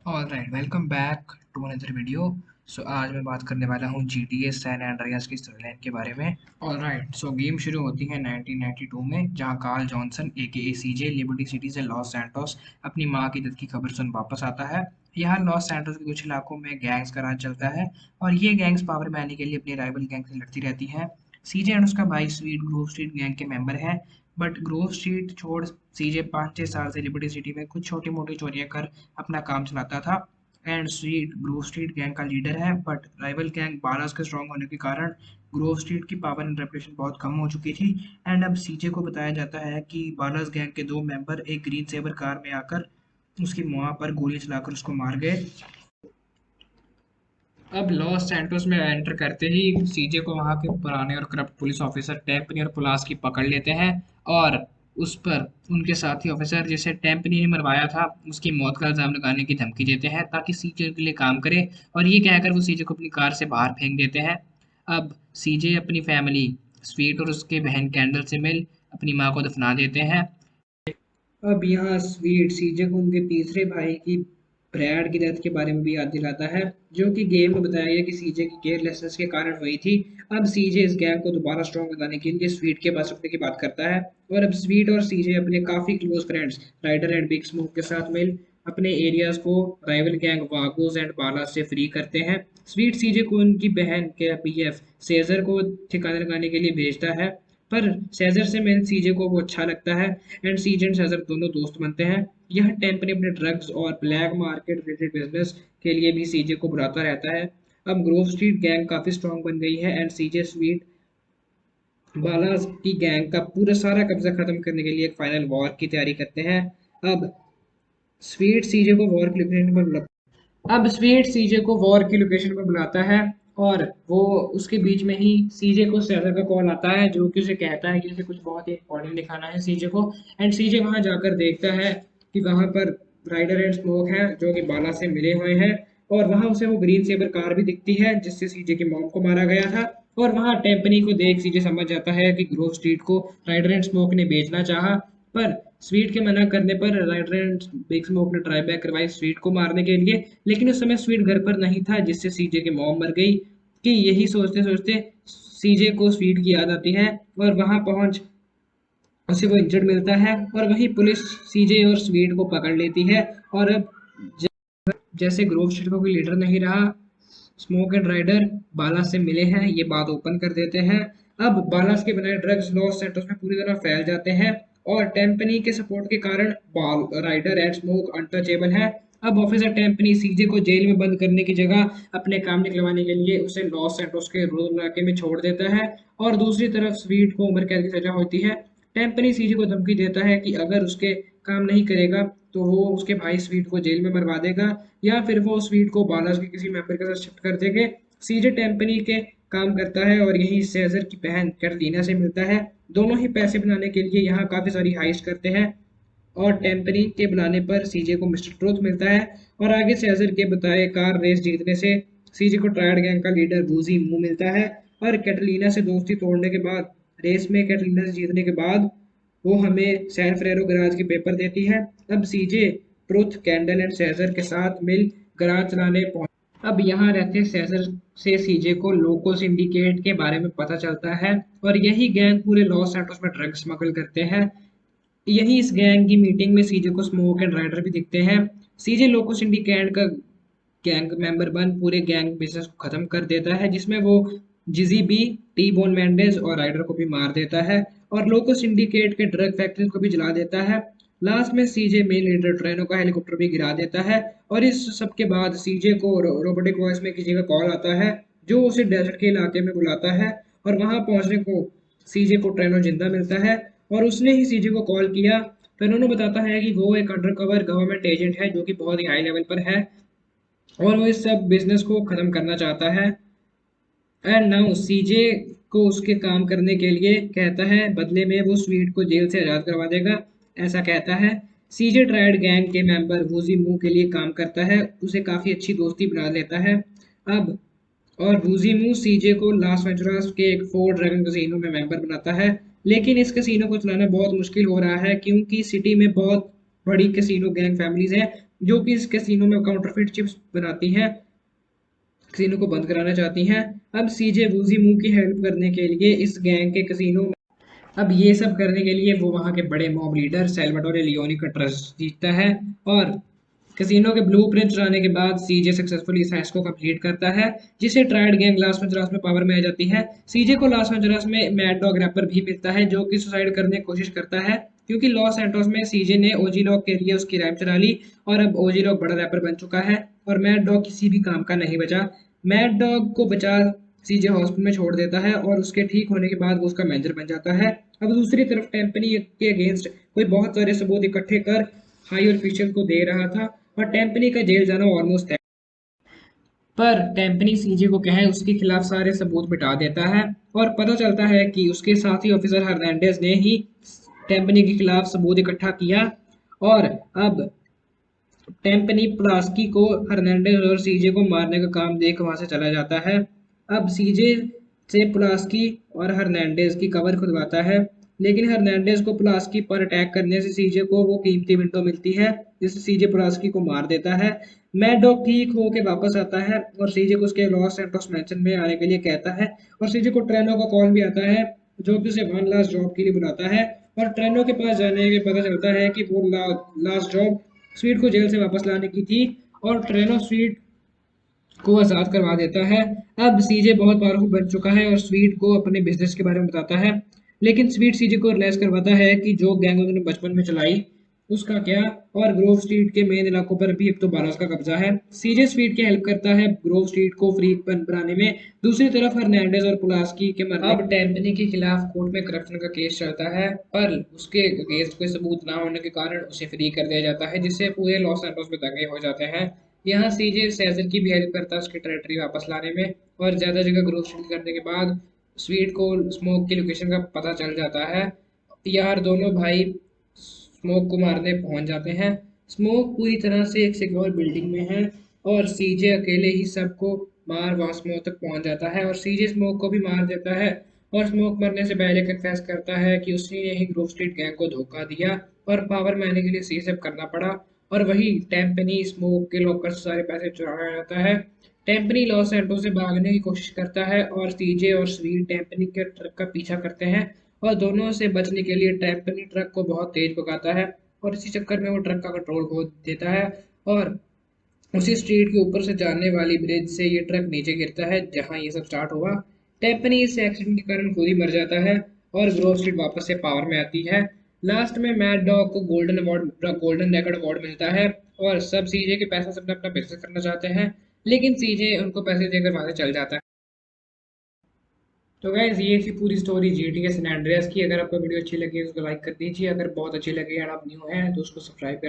All right, welcome back to another video. So आज मैं बात करने वाला हूँ G T A San Andreas की स्टोरीलाइन के बारे में। ऑल राइट, सो गेम शुरू होती है 1992 में, जहाँ कार्ल जॉनसन ए के सी जे लिबर्टी सिटी से लॉस सैंटोस अपनी माँ की डेथ की खबर सुन वापस आता है। यहाँ लॉस सैंटोस के कुछ इलाकों में गैंग्स का राज चलता है और ये गैंग्स पावर में आने के लिए अपनी राइवल गैंग से लड़ती रहती हैं। सीजे एंड उसका भाई स्वीट ग्रोव स्ट्रीट गैंग के मेंबर हैं, बट ग्रोव स्ट्रीट छोड़ सीजे 5-6 साल से लिबर्टी सिटी में कुछ छोटी मोटी चोरियां कर अपना काम चलाता था। And street Grove street gang का लीडर है, बट राइवल गैंग बालास के स्ट्रांग होने के कारण ग्रोव स्ट्रीट की पावर एंड रेपुटेशन बहुत कम हो चुकी थी। एंड अब सीजे को बताया जाता है कि बालास गैंग के दो मेंबर एक ग्रीन सेबर कार में आकर उसकी मुआ पर गोली चलाकर उसको मार गए। अब लॉस सैंटोस में एंटर करते ही सीजे को वहां के पुराने और करप्ट पुलिस ऑफिसर टेम्पनी और पुलास की पकड़ लेते हैं और उस पर उनके साथी ऑफिसर जिसे टेम्पनी ने मरवाया था उसकी मौत का इल्जाम लगाने की धमकी देते हैं ताकि सीजे के लिए काम करे। और ये कहकर वो सीजे को अपनी कार से बाहर फेंक देते हैं। अब सीजे अपनी फैमिली स्वीट और उसके बहन कैंडल से मिल अपनी माँ को दफना देते हैं। अब यहाँ स्वीट सीजे को उनके तीसरे भाई की ब्रैड की डेथ के बारे में भी याद दिलाता है, जो कि गेम में बताया गया कि सीजे की केयरलेसनेस के कारण हुई थी। अब सीजे इस गैंग को दोबारा स्ट्रॉन्ग बनाने के लिए स्वीट के पास रखने की बात करता है और अब स्वीट और सीजे अपने काफी close friends Ryder and Big Smoke के साथ मिल अपने एरियाज को rival gang Vagos and Ballas से फ्री करते हैं। स्वीट सीजे को उनकी बहन के पीएफ सेजर को ठिकाने लगाने के लिए भेजता है, पर सेजर से मिल सीजे को वो अच्छा लगता है एंड सीजे एंड सेजर दोनों दोस्त बनते हैं। यह टेम्पनी अपने ड्रग्स और ब्लैक मार्केट रिलेटेड बिजनेस के लिए भी सीजे को बुलाता रहता है। अब ग्रोव स्ट्रीट गैंग काफी स्ट्रांग बन गई है एंड सीजे स्वीट बालाज की गैंग का पूरा सारा कब्जा खत्म करने के लिए एक फाइनल वॉर की तैयारी करते हैं। अब स्वीट सीजे को वॉर की लोकेशन पर अब स्वीट सीजे को वॉर की लोकेशन पर बुलाता है और वो उसके बीच में ही सीजे को सेजर का कॉल आता है, जो कि उसे कहता है कि उसे कुछ बहुत ही इंपॉर्टेंट दिखाना है सीजे को। एंड सीजे वहां जाकर देखता है कि वहां पर राइडर एंड स्मोक है जो कि बाला से मिले हुए हैं और वहां उसे वो ग्रीन सेबर कार भी दिखती है जिससे सीजे की मॉम को मारा गया था। और वहां टेम्पनी को देख सीजे समझ जाता है कि ग्रोव स्ट्रीट को राइडर एंड स्मोक ने बेचना चाहा, पर स्वीट के मना करने पर राइडर एंड बिग स्मोक ने ट्राई बैक करवाई स्वीट को मारने के लिए, लेकिन उस समय स्वीट घर पर नहीं था जिससे सीजे की मॉम मर गई। कि यही सोचते सोचते सीजे को स्वीट की याद आती है और वहां पहुंच उसे वो इंजर्ड मिलता है और वही पुलिस सीजे और स्वीट को पकड़ लेती है। और अब जैसे ग्रोव स्ट्रीट का कोई लीडर नहीं रहा, स्मोक एंड राइडर बालास से मिले हैं ये बात ओपन कर देते हैं। अब बालास के बनाए ड्रग्स लॉस सेंटर्स में पूरी तरह फैल जाते हैं और टेम्पनी के सपोर्ट के कारण बाल राइडर एंड स्मोक अनटचेबल है। अब ऑफिसर टेम्पनी सीजे को जेल में बंद करने की जगह अपने काम निकलवाने के लिए उसे लॉस सेंटोस के रूरल इलाके में छोड़ देता है और दूसरी तरफ स्वीट को उम्र कैद की सजा होती है। टेम्पनी सीजे को धमकी देता है कि अगर उसके काम नहीं करेगा तो वो उसके भाई स्वीट को जेल में मरवा देगा या फिर वो स्वीट को बालास के किसी मेंबर के साथ शिफ्ट कर देंगे। सीजे टेम्पनी के काम करता है और यही सेजर की बहन कैटरीना से मिलता है। दोनों ही पैसे बनाने के लिए यहाँ काफी सारी हाइस्ट करते हैं और टेम्पनी के बुलाने पर सीजे को मिस्टर ट्रूथ मिलता है और आगे सेजर के बताए कार रेस जीतने से सीजे को ट्रायड गैंग का लीडर वूजी मू मिलता है। और कैटरीना से दोस्ती तोड़ने के बाद रेस में कैटरीना से जीतने के बाद वो हमें सैन फेरेरो गराज के पेपर देती है। अब सीजे ट्रुथ कैंडल एंड सेजर के साथ मिल गराज चलाने पहुंच। अब यहाँ रहते सेजर से सीजे को लोको सिंडिकेट के बारे में पता चलता है और यही गैंग पूरे लॉस सैंटोस में ड्रग स्मगल करते हैं। यही इस गैंग की मीटिंग में सीजे को स्मोक एंड राइडर भी दिखते हैं। सीजे लोको सिंडिकेट का गैंग मेंबर बन पूरे गैंग बिजनेस को खत्म कर देता है, जिसमें वो जिजी बी टी बोन मेंडेज और राइडर को भी मार देता है और लोको सिंडिकेट के ड्रग फैक्ट्री को भी जला देता है। लास्ट में सीजे मेन लीडर ट्रेनो का हेलीकॉप्टर भी गिरा देता है और इस सब के बाद सीजे को रोबोटिक वॉइस में किसी का कॉल आता है जो उसे डेजर्ट के इलाके में बुलाता है और वहां पहुंचने को सीजे को ट्रेनो जिंदा मिलता है और उसने ही सीजे को कॉल किया। ट्रेनो बताता है कि वो एक अंडरकवर गवर्नमेंट एजेंट है जो कि बहुत ही हाई लेवल पर है और वो इस सब बिजनेस को खत्म करना चाहता है। एंड नाउ सीजे को उसके काम करने के लिए कहता है, बदले में वो स्वीट को जेल से आज़ाद करवा देगा, ऐसा कहता है। सीजे ट्रायड गैंग के मेंबर वूजी मू के लिए काम करता है, उसे काफ़ी अच्छी दोस्ती बना लेता है। अब और वूजी मू सीजे को लास वेंचुरास के एक फोर ड्रैगन कसिनो में मेंबर बनाता है, लेकिन इस कसिनो को चलाना बहुत मुश्किल हो रहा है क्योंकि सिटी में बहुत बड़ी कसिनो गैंग फैमिलीज हैं जो कि इस कैसीनो में काउंटरफिट चिप्स बनाती हैं, कैसीनो को बंद कराना चाहती हैं। अब सीजे वूजी मू की हेल्प करने के लिए इस गैंग के कैसीनो, अब ये सब करने के लिए वो वहाँ के बड़े मॉब लीडर सैल्वाडोर लियोनी का ट्रस्ट जीतता है, और कैसीनो के ब्लूप्रिंट चुराने के बाद सीजे सक्सेसफुली इस हेस्ट को कंप्लीट करता है, जिसे ट्रायड गैंग लास वेंचुरस में पावर में आ जाती है। सीजे को लास वेंचुरस में मैड डॉग रैपर भी मिलता है, जो कि सुसाइड करने की कोशिश करता है, क्योंकि लॉस सैंटोस में सीजे ने ओजी लॉग के लिए उसकी रैम चुरा ली, और अब ओजी लॉग बड़ा रैपर बन चुका है और मैड डॉग किसी भी काम का नहीं बचा। मैड डॉग को बचा सीजे हॉस्पिटल में छोड़ देता है, और उसके ठीक होने के बाद वो उसका मैनेजर बन जाता है। अब दूसरी तरफ टेम्पनी के अगेंस्ट कोई बहुत सारे सबूत इकट्ठे कर हाई ऑफिशियल को दे रहा था, और टेम्पनी का जेल जाना ऑलमोस्ट है। पर टेम्पनी सीजे को कहे उसके खिलाफ सारे सबूत मिटा देता है, और पता चलता है कि उसके साथी ऑफिसर हर्नांडेज ने ही टेम्पनी के खिलाफ सबूत इकट्ठा किया। और अब टेम्पनी प्लास्की को हर्नांडेज और सीजे को मारने का काम देख वहां से चला जाता है। अब सीजे से प्लास्की और हर्नांडेज की कवर खुलवाता है, लेकिन हर्नांडेज को प्लास्की पर अटैक करने से सीजे को वो कीमती विंडो मिलती है, जिससे सीजे प्लास्की को मार देता है। मैड डॉग ठीक होके वापस आता है और सीजे को उसके लॉस सैंटोस मैंशन में आने के लिए कहता है, और सीजे को ट्रेनो का कॉल भी आता है, जो कि उसे वन लास्ट जॉब के लिए बुलाता है। और ट्रेनो के पास जाने के पता चलता है कि वो लास्ट जॉब स्वीट को जेल से वापस लाने की थी, और ट्रेनो स्वीट को आज़ाद करवा देता है। अब सीजे बहुत पावरफुल बन चुका है और स्वीट को अपने बिजनेस के बारे में बताता है, लेकिन स्वीट सीजे को रियलाइज करवाता है कि जो गैंग उन्होंने बचपन में चलाई उसका क्या, और ग्रोव स्ट्रीट के मेन इलाकों पर भी अब तो बारस का कब्जा है। सीजे स्वीट की हेल्प करता है ग्रोव स्ट्रीट को फ्री बनाने में। दूसरी तरफ हर्नांडेज और पुलास्की के मरने, अब टेम्पनी के खिलाफ कोर्ट में करप्शन का केस चलता है, पर उसके अगेंस्ट कोई सबूत ना होने के कारण उसे फ्री कर दिया जाता है, जिससे पूरे लॉस एंटोस में दंगे हो जाते हैं। यहाँ सीजे सेजर की भी हेल्प करता है उसकी टेरिटरी वापस लाने में, और ज़्यादा जगह ग्रोथ शील्ड करने के बाद स्वीट को स्मोक की लोकेशन का पता चल जाता है। यार दोनों भाई स्मोक को मारने पहुंच जाते हैं। स्मोक पूरी तरह से एक सिक्योर बिल्डिंग में है, और सीजे अकेले ही सबको मार वहां स्मोक तक पहुंच जाता है, और सीजे स्मोक को भी मार देता है। और स्मोक मरने से पहले कन्फेस करता है कि उसने ही ग्रोव स्ट्रीट गैंग को धोखा दिया और पावर में आने के लिए सी सब करना पड़ा। और वही टेम्पनी स्मोक के लॉकर से सारे पैसे चुराया जाता है। टेम्पनी लॉस एंटो से भागने की कोशिश करता है, और सीजे और स्वीट टेम्पनी के ट्रक का पीछा करते हैं, और दोनों से बचने के लिए टेम्पनी ट्रक को बहुत तेज भगाता है, और इसी चक्कर में वो ट्रक का कंट्रोल खो देता है, और उसी स्ट्रीट के ऊपर से जाने वाली ब्रिज से ये ट्रक नीचे गिरता है जहां ये सब स्टार्ट हुआ। टेम्पनी इस एक्सीडेंट के कारण खुद ही मर जाता है, और ग्रोव स्ट्रीट वापस से पावर में आती है। लास्ट में मैड डॉग को गोल्डन रेकॉर्ड अवार्ड मिलता है, और सब सीजे के पैसा से अपना बिजनेस करना चाहते हैं, लेकिन सीजे उनको पैसे देकर वहां से चल जाता है। तो गाइज ये थी पूरी स्टोरी जीटीए सैन एंड्रियास की। अगर आपको वीडियो अच्छी लगी तो उसको लाइक कर दीजिए, अगर बहुत अच्छी लगी और आप न्यू हैं तो उसको सब्सक्राइब कर